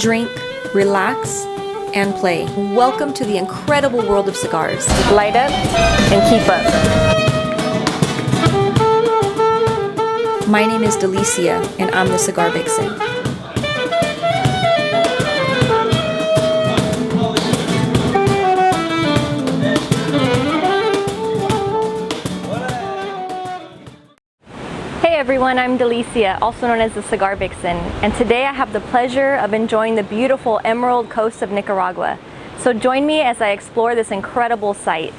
drink, relax, and play. Welcome to the incredible world of cigars. Light up and keep up. My name is Delicia, and I'm the Cigar Vixen. Hey everyone, I'm Delicia, also known as the Cigar Vixen, and today I have the pleasure of enjoying the beautiful emerald coast of Nicaragua. So join me as I explore this incredible site.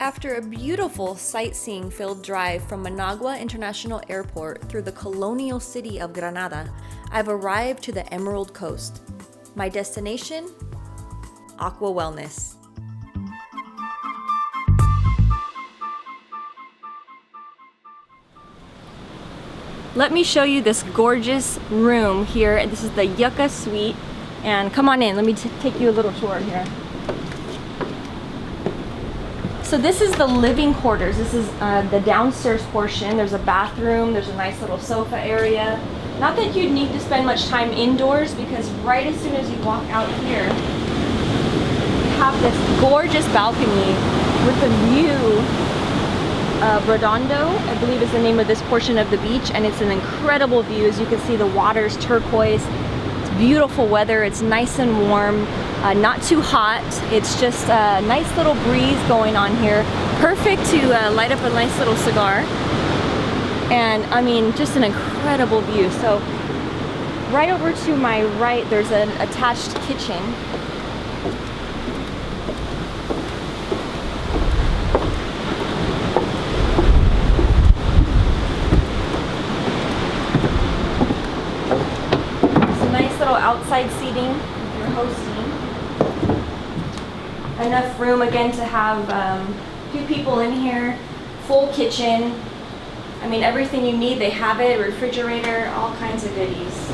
After a beautiful sightseeing-filled drive from Managua International Airport through the colonial city of Granada, I've arrived to the Emerald Coast. My destination? Aqua Wellness. Let me show you this gorgeous room here. This is the Yucca Suite, and come on in, let me take you a little tour here. So this is the living quarters. This is the downstairs portion. There's a bathroom, there's a nice little sofa area. Not that you'd need to spend much time indoors, because right as soon as you walk out here, you have this gorgeous balcony with a view of Redondo, I believe is the name of this portion of the beach, and it's an incredible view. As you can see, the water's turquoise. It's beautiful weather, it's nice and warm. Not too hot. It's just a nice little breeze going on here. Perfect to light up a nice little cigar. And I mean, just an incredible view. So right over to my right, there's an attached kitchen. Some nice little outside seating if you're hosting. Enough room again to have a few people in here. Full kitchen. I mean, everything you need, they have it. Refrigerator, all kinds of goodies.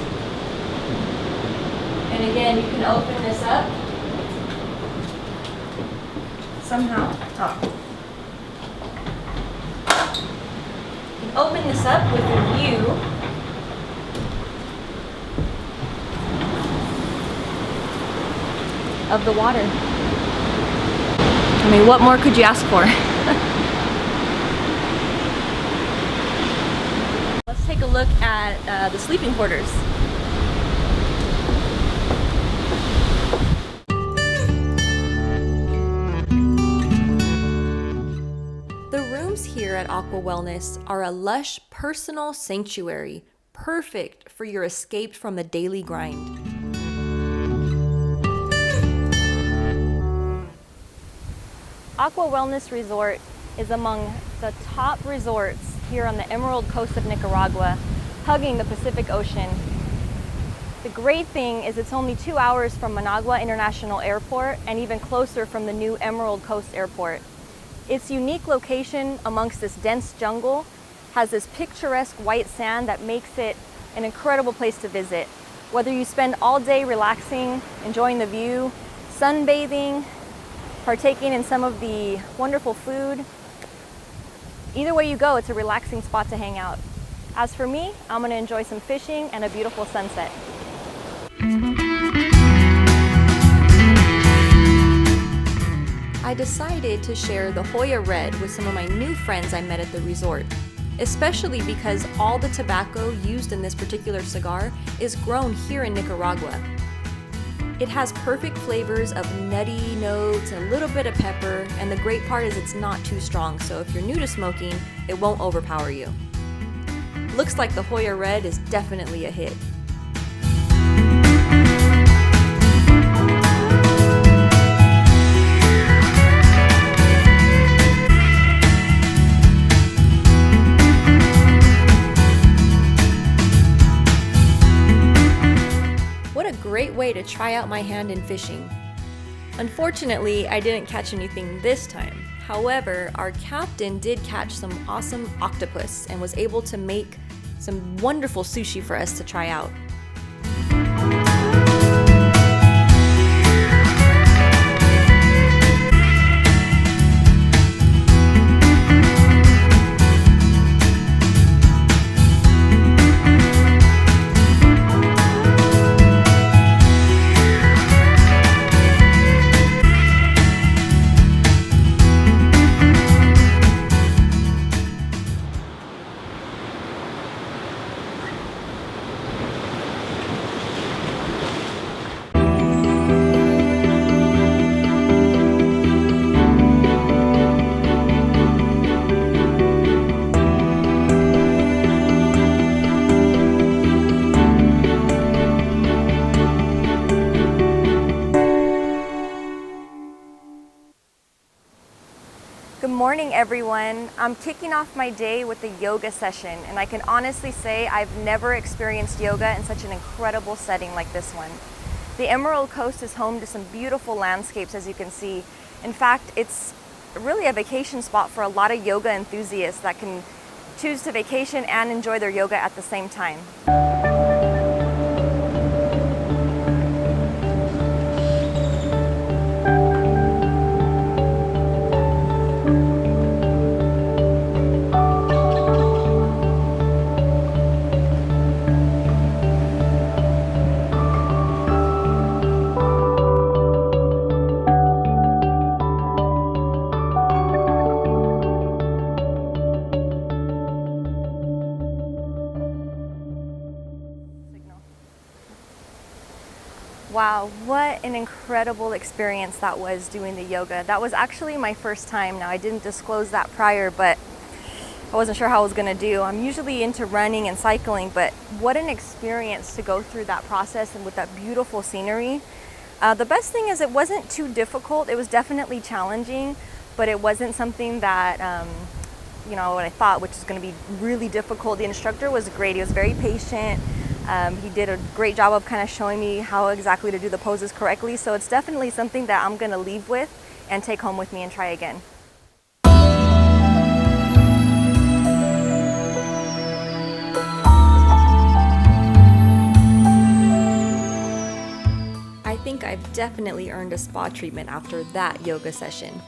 And again, you can open this up somehow. Oh. You can open this up with a view of the water. I mean, what more could you ask for? Let's take a look at the sleeping quarters. The rooms here at Aqua Wellness are a lush personal sanctuary, perfect for your escape from the daily grind. Aqua Wellness Resort is among the top resorts here on the Emerald Coast of Nicaragua, hugging the Pacific Ocean. The great thing is it's only 2 hours from Managua International Airport and even closer from the new Emerald Coast Airport. Its unique location amongst this dense jungle has this picturesque white sand that makes it an incredible place to visit. Whether you spend all day relaxing, enjoying the view, sunbathing, partaking in some of the wonderful food. Either way you go, it's a relaxing spot to hang out. As for me, I'm going to enjoy some fishing and a beautiful sunset. I decided to share the Hoya Red with some of my new friends I met at the resort, especially because all the tobacco used in this particular cigar is grown here in Nicaragua. It has perfect flavors of nutty notes and a little bit of pepper, and the great part is it's not too strong, so if you're new to smoking, it won't overpower you. Looks like the Hoya Red is definitely a hit. great way to try out my hand in fishing. Unfortunately, I didn't catch anything this time. However, our captain did catch some awesome octopus and was able to make some wonderful sushi for us to try out. Good morning, everyone. I'm kicking off my day with a yoga session, and I can honestly say I've never experienced yoga in such an incredible setting like this one. The Emerald Coast is home to some beautiful landscapes, as you can see. In fact, it's really a vacation spot for a lot of yoga enthusiasts that can choose to vacation and enjoy their yoga at the same time. Wow, what an incredible experience that was doing the yoga. That was actually my first time. Now, I didn't disclose that prior, but I wasn't sure how I was gonna do. I'm usually into running and cycling, but what an experience to go through that process and with that beautiful scenery. The best thing is it wasn't too difficult. It was definitely challenging, but it wasn't something that, what I thought, which is gonna be really difficult. The instructor was great. He was very patient. He did a great job of kind of showing me how exactly to do the poses correctly. So it's definitely something that I'm gonna leave with and take home with me and try again. I think I've definitely earned a spa treatment after that yoga session.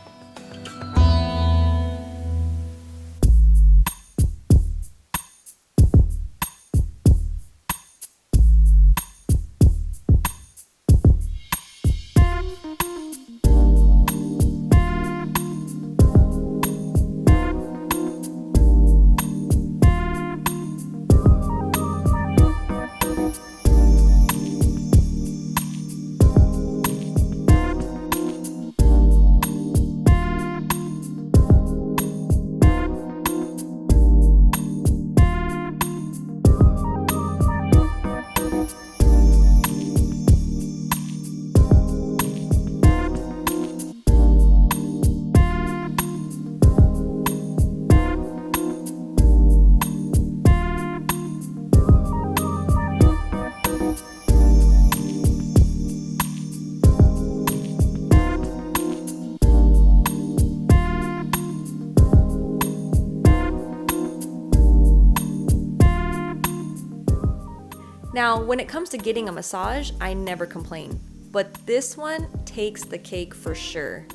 Now, when it comes to getting a massage, I never complain, but this one takes the cake for sure.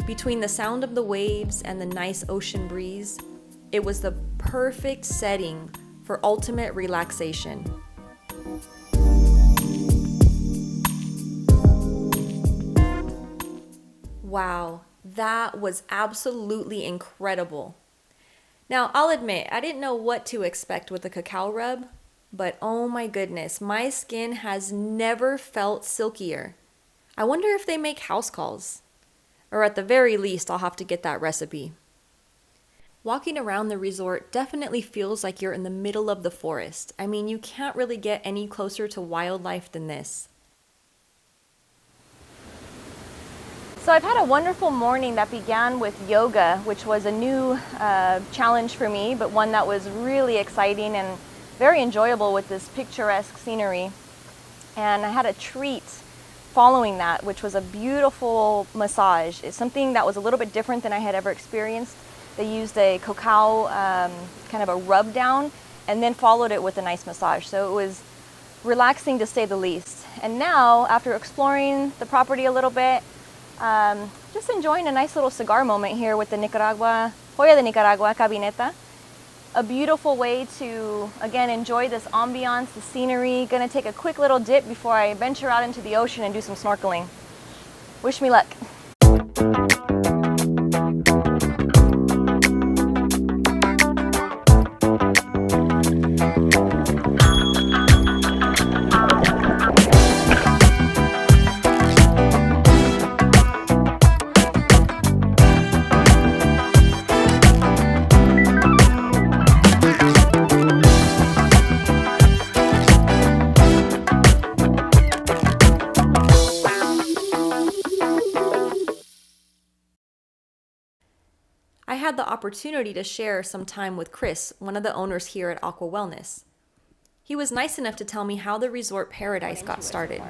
Between the sound of the waves and the nice ocean breeze, it was the perfect setting for ultimate relaxation. Wow, that was absolutely incredible. Now, I'll admit, I didn't know what to expect with the Cacao Rub, but oh my goodness, my skin has never felt silkier. I wonder if they make house calls. Or at the very least, I'll have to get that recipe. Walking around the resort definitely feels like you're in the middle of the forest. I mean, you can't really get any closer to wildlife than this. So I've had a wonderful morning that began with yoga, which was a new challenge for me, but one that was really exciting and very enjoyable with this picturesque scenery. And I had a treat following that, which was a beautiful massage. It's something that was a little bit different than I had ever experienced. They used a cacao kind of a rub down and then followed it with a nice massage. So it was relaxing to say the least. And now, after exploring the property a little bit, just enjoying a nice little cigar moment here with the Hoya de Nicaragua Cabineta. A beautiful way to, again, enjoy this ambiance, the scenery. Gonna take a quick little dip before I venture out into the ocean and do some snorkeling. Wish me luck. I had the opportunity to share some time with Chris, one of the owners here at Aqua Wellness. He was nice enough to tell me how the resort paradise got started.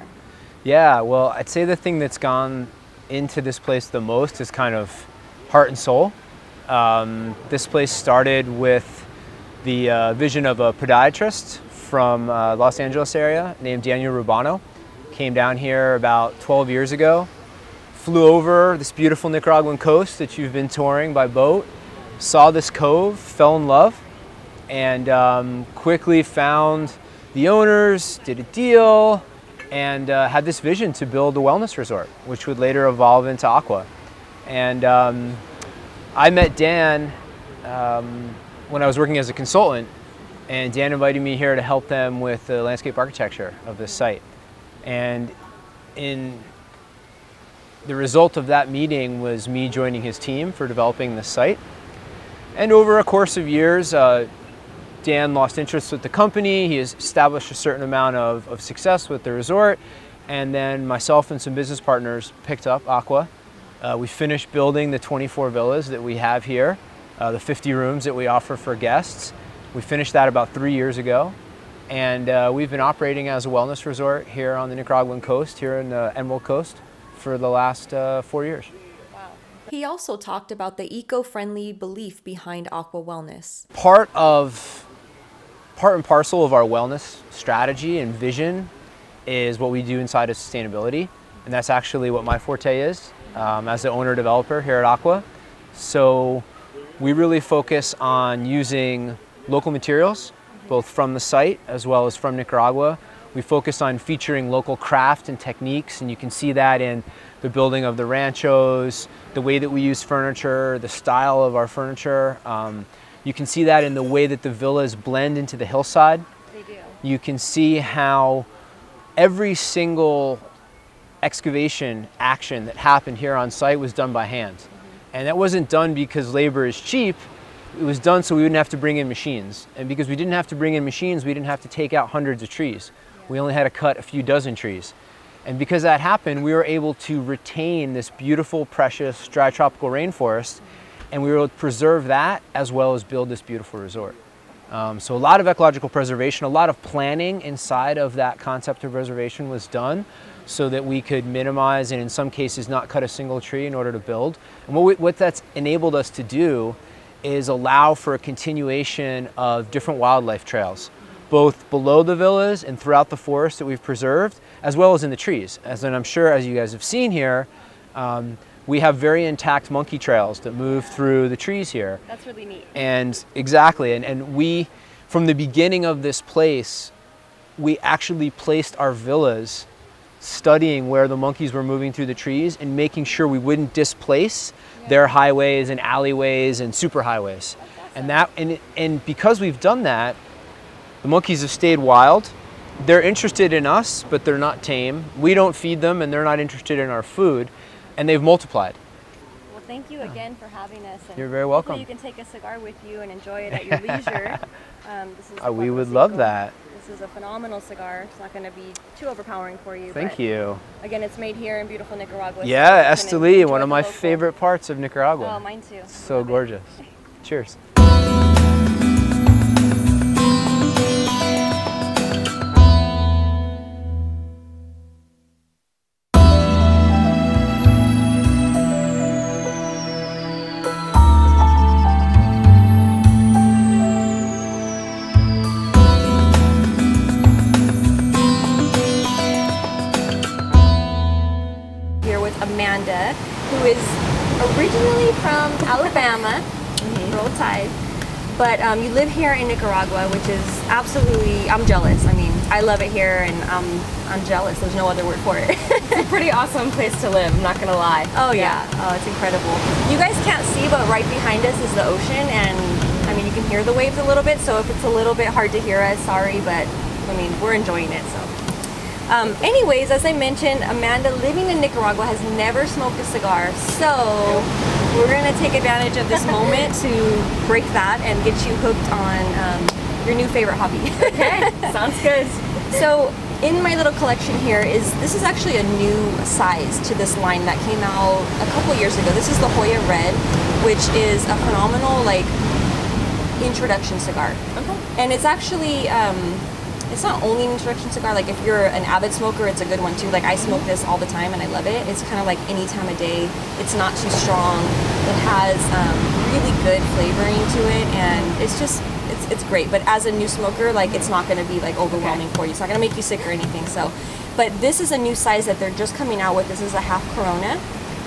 Yeah, well, I'd say the thing that's gone into this place the most is kind of heart and soul. This place started with the vision of a podiatrist from Los Angeles area named Daniel Rubano. Came down here about 12 years ago. Flew over this beautiful Nicaraguan coast that you've been touring by boat, saw this cove, fell in love, and quickly found the owners, did a deal, and had this vision to build a wellness resort, which would later evolve into Aqua. And I met Dan when I was working as a consultant, and Dan invited me here to help them with the landscape architecture of this site. And the result of that meeting was me joining his team for developing this site. And over a course of years, Dan lost interest with the company. He has established a certain amount of success with the resort. And then myself and some business partners picked up Aqua. We finished building the 24 villas that we have here, the 50 rooms that we offer for guests. We finished that about 3 years ago. And we've been operating as a wellness resort here on the Nicaraguan coast, here in the Emerald Coast, for the last 4 years. Wow. He also talked about the eco-friendly belief behind Aqua Wellness. Part and parcel of our wellness strategy and vision is what we do inside of sustainability. And that's actually what my forte is as the owner developer here at Aqua. So we really focus on using local materials, both from the site as well as from Nicaragua. We focus on featuring local craft and techniques, and you can see that in the building of the ranchos, the way that we use furniture, the style of our furniture. You can see that in the way that the villas blend into the hillside. They do. You can see how every single excavation action that happened here on site was done by hand. And that wasn't done because labor is cheap. It was done so we wouldn't have to bring in machines. And because we didn't have to bring in machines, we didn't have to take out hundreds of trees. We only had to cut a few dozen trees. And because that happened, we were able to retain this beautiful, precious, dry tropical rainforest, and we were able to preserve that as well as build this beautiful resort. So a lot of ecological preservation, a lot of planning inside of that concept of reservation was done so that we could minimize and in some cases not cut a single tree in order to build. And what that's enabled us to do is allow for a continuation of different wildlife trails, both below the villas and throughout the forest that we've preserved, as well as in the trees. And I'm sure, as you guys have seen here, we have very intact monkey trails that move through the trees here. That's really neat. And exactly, and we, from the beginning of this place, we actually placed our villas studying where the monkeys were moving through the trees and making sure we wouldn't displace their highways and alleyways and superhighways. Awesome. And because we've done that, the monkeys have stayed wild. They're interested in us, but they're not tame. We don't feed them, and they're not interested in our food, and they've multiplied. Well, thank you again for having us. And you're very welcome. You can take a cigar with you and enjoy it at your leisure. We would love that. This is a phenomenal cigar. It's not going to be too overpowering for you. Thank you. Again, it's made here in beautiful Nicaragua. Yeah, Esteli, one of my favorite parts of Nicaragua. Oh, mine too. So gorgeous. Cheers. Amanda, who is originally from Alabama, Roll Tide, but you live here in Nicaragua, which is absolutely, I'm jealous. I mean, I love it here, and I'm jealous. There's no other word for it. It's a pretty awesome place to live, I'm not gonna lie. Oh yeah, oh, it's incredible. You guys can't see, but right behind us is the ocean, and I mean, you can hear the waves a little bit, so if it's a little bit hard to hear us, sorry, but I mean, we're enjoying it, so. Anyways, as I mentioned, Amanda, living in Nicaragua, has never smoked a cigar, so we're gonna take advantage of this moment to break that and get you hooked on your new favorite hobby. Okay, sounds good. So in my little collection here this is actually a new size to this line that came out a couple years ago. This is the Hoya Red, which is a phenomenal like introduction cigar. Okay. And it's actually it's not only an introduction cigar. Like if you're an avid smoker, it's a good one too. Like I smoke this all the time and I love it. It's kind of like any time of day. It's not too strong. It has really good flavoring to it, and it's great. But as a new smoker, like it's not going to be like overwhelming for you. It's not going to make you sick or anything. So, but this is a new size that they're just coming out with. This is a half Corona,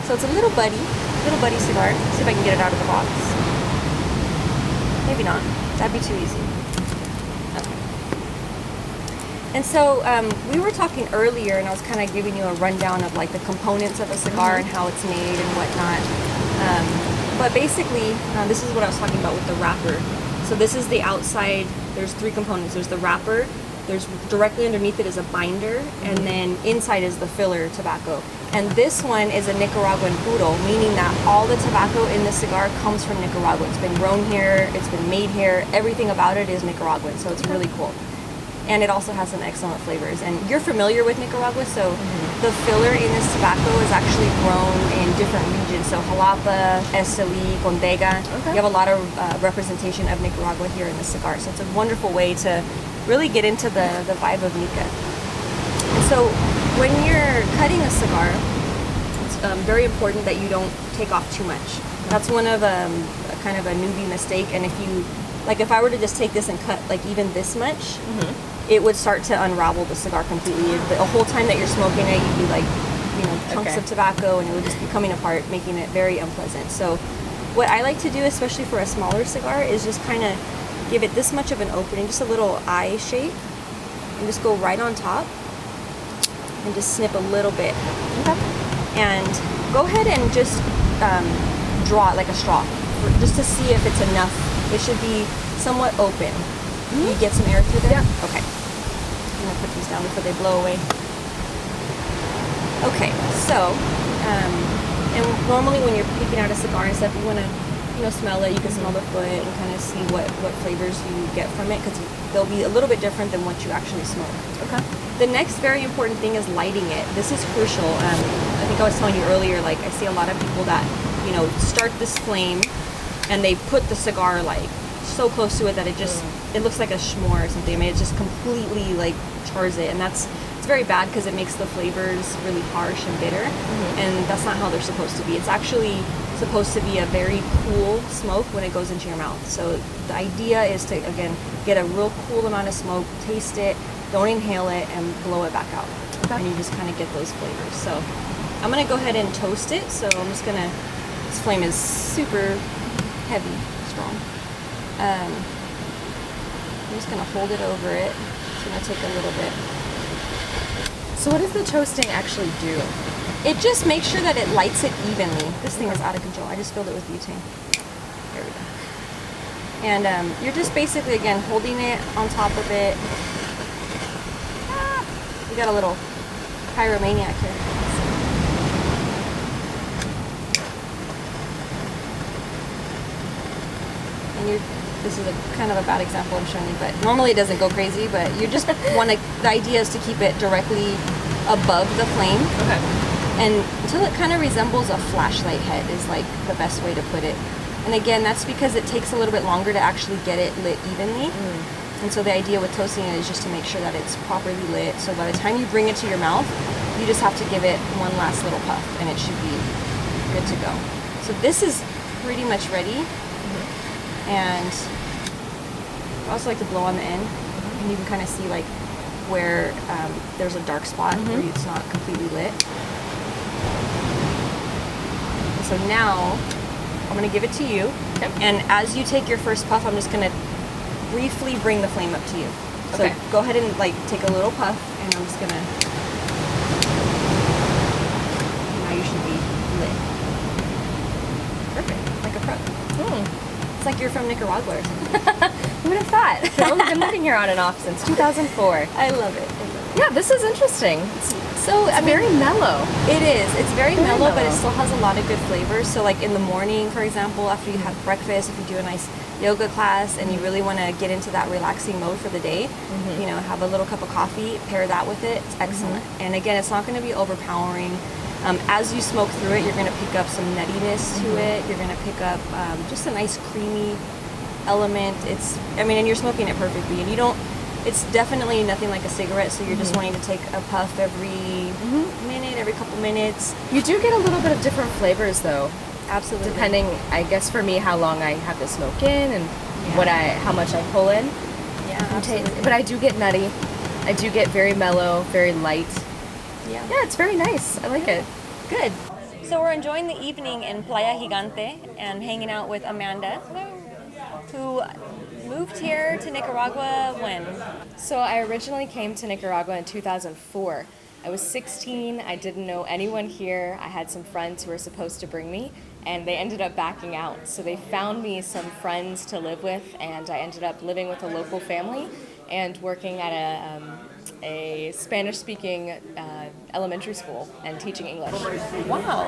so it's a little buddy cigar. Let's see if I can get it out of the box. Maybe not. That'd be too easy. And so we were talking earlier, and I was kind of giving you a rundown of like the components of a cigar and how it's made and whatnot. But basically, this is what I was talking about with the wrapper. So this is the outside. There's three components. There's the wrapper. There's directly underneath it is a binder, and then inside is the filler tobacco. And this one is a Nicaraguan puro, meaning that all the tobacco in the cigar comes from Nicaragua. It's been grown here. It's been made here. Everything about it is Nicaraguan. So it's really cool. And it also has some excellent flavors. And you're familiar with Nicaragua, so the filler in this tobacco is actually grown in different regions. So Jalapa, Esteli, Condega. Okay. You have a lot of representation of Nicaragua here in the cigar. So it's a wonderful way to really get into the vibe of Nica. And so when you're cutting a cigar, it's very important that you don't take off too much. That's one of a kind of a newbie mistake. And if I were to just take this and cut like even this much, it would start to unravel the cigar completely. The whole time that you're smoking it, you'd be like, chunks of tobacco, and it would just be coming apart, making it very unpleasant. So what I like to do, especially for a smaller cigar, is just kind of give it this much of an opening, just a little eye shape, and just go right on top and just snip a little bit. Okay. And go ahead and just draw it like a straw, just to see if it's enough. It should be somewhat open. You get some air through there? Yeah. Okay. I'm gonna put these down before they blow away. Okay, so, and normally when you're picking out a cigar and stuff, you wanna, smell it. You can smell the foot and kind of see what flavors you get from it, because they'll be a little bit different than what you actually smoke. Okay. The next very important thing is lighting it. This is crucial. I think I was telling you earlier, like I see a lot of people that, start this flame and they put the cigar like so close to it that it looks like a s'more or something. I mean, it just completely like chars it, and it's very bad because it makes the flavors really harsh and bitter, and that's not how they're supposed to be. It's actually supposed to be a very cool smoke when it goes into your mouth. So the idea is to, again, get a real cool amount of smoke, taste it, don't inhale it, and blow it back out. Okay. And you just kind of get those flavors. So I'm gonna go ahead and toast it. So I'm just gonna, this flame is super heavy, strong. I'm just gonna hold it over it. It's gonna take a little bit. So what does the toasting actually do? It just makes sure that it lights it evenly. This thing is out of control. I just filled it with butane. There we go. And you're just basically, again, holding it on top of it. We got a little pyromaniac here. And this is kind of a bad example I'm showing you, but normally it doesn't go crazy, but you just want to, the idea is to keep it directly above the flame. Okay. And until it kind of resembles a flashlight head is like the best way to put it. And again, that's because it takes a little bit longer to actually get it lit evenly. And so the idea with toasting it is just to make sure that it's properly lit. So by the time you bring it to your mouth, you just have to give it one last little puff and it should be good to go. So this is pretty much ready. And I also like to blow on the end, and you can kind of see like where there's a dark spot where it's not completely lit. So now I'm gonna give it to you. Okay. And as you take your first puff, I'm just gonna briefly bring the flame up to you. So Okay. go ahead and like take a little puff, and I'm just gonna. Now you should be lit. Perfect, like a pro. It's like you're from Nicaragua or something. Who would have thought? I've been living here on and off since 2004. I love it. Yeah, this is interesting. It's very mellow. It is. It's very mellow, but it mellow. still has a lot of good flavors. So like in the morning, for example, after you have breakfast, if you do a nice yoga class and you really want to get into that relaxing mode for the day, you know, have a little cup of coffee, pair that with it. It's excellent. And again, it's not going to be overpowering. As you smoke through it, you're going to pick up some nuttiness to it. You're going to pick up just a nice creamy element. And you're smoking it perfectly, and you don't. It's definitely nothing like a cigarette, so you're just wanting to take a puff every minute, every couple minutes. You do get a little bit of different flavors, though. Absolutely. Depending, I guess, for me, how long I have to smoke in and how much I pull in. Yeah, absolutely. But I do get nutty. I do get very mellow, very light. Yeah. Yeah, it's very nice. I like it. Good. So we're enjoying the evening in Playa Gigante and hanging out with Amanda, who moved here to Nicaragua when? So I originally came to Nicaragua in 2004. I was 16. I didn't know anyone here. I had some friends who were supposed to bring me, and they ended up backing out. So they found me some friends to live with, and I ended up living with a local family and working at a Spanish-speaking elementary school and teaching English. Wow.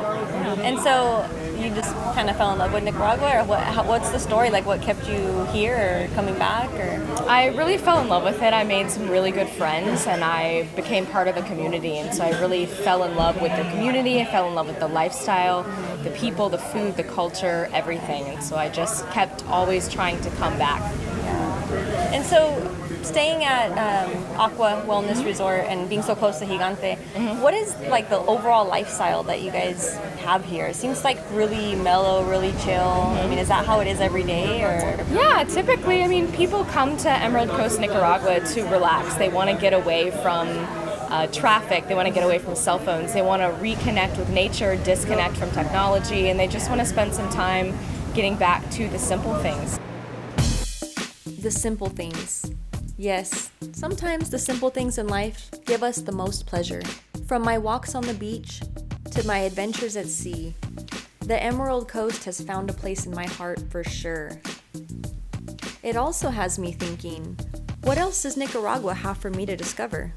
And so you just kind of fell in love with Nicaragua, or what's the story? Like, what kept you here, or coming back, or? I really fell in love with it. I made some really good friends, and I became part of the community. And so I really fell in love with the community. I fell in love with the lifestyle, the people, the food, the culture, everything. And so I just kept always trying to come back. And so, staying at Aqua Wellness Resort and being so close to Gigante, what is like the overall lifestyle that you guys have here? It seems like really mellow, really chill. I mean, is that how it is every day, or? Yeah, typically, people come to Emerald Coast, Nicaragua to relax. They want to get away from traffic. They want to get away from cell phones. They want to reconnect with nature, disconnect from technology, and they just want to spend some time getting back to the simple things. The simple things. Yes, sometimes the simple things in life give us the most pleasure. From my walks on the beach to my adventures at sea, the Emerald Coast has found a place in my heart for sure. It also has me thinking, what else does Nicaragua have for me to discover?